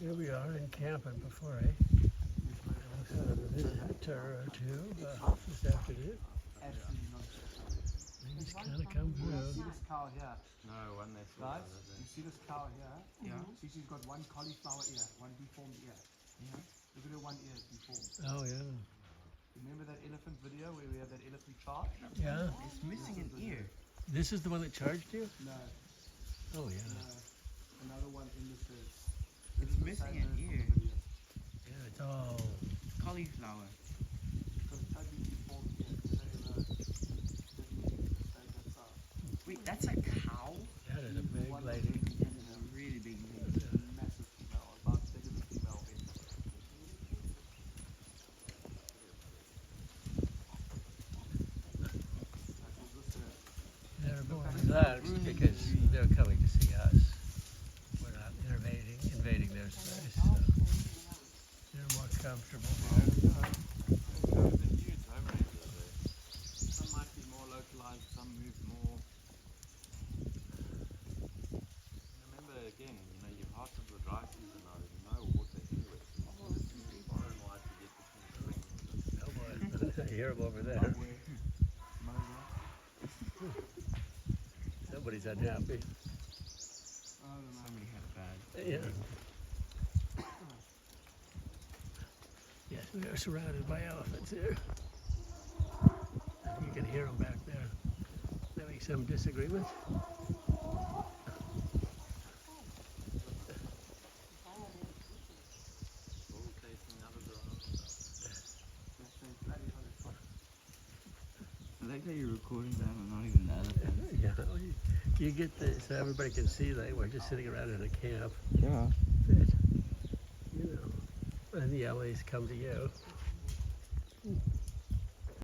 Here we are in camp in pafuri. We've had a visitor or two this afternoon. Absolutely not. They just kind of come You through. see this cow here? No, one that's Guys, you see this cow here? Yeah. See, she's got one cauliflower ear, one deformed ear. Yeah. Look at her one ear is deformed. Oh yeah, Remember that elephant video where we had that elephant chart? yeah. It's missing an ear. This is the one that charged you? No, Oh yeah, no. Another one in this herd. It's missing an ear. yeah. It's all. Cauliflower. Because totally deformed ear. Did they ever stay that size? Wait, that's a cow? That is a big One lady. That's a really big thing. massive female, about as big as a female head. That was this herd. They're more relaxed because they're coming to see us. We're not invading their space, so they're more comfortable here. Some might be more localized, some move more. Remember again, you're part of the dry season now, there's no water anywhere. It's far and wide to get between the spring. Oh boy, I hear them over there. Somebody's unhappy. I don't know. Somebody had a bad. Yeah. Yes, we are surrounded by elephants here. You can hear them back there having some disagreement. All taking out of the I like that you're recording them and not even the elephants. Yeah, you get this so everybody can see that we're just sitting around in a camp. Yeah. That, you know, and the LAs come to you.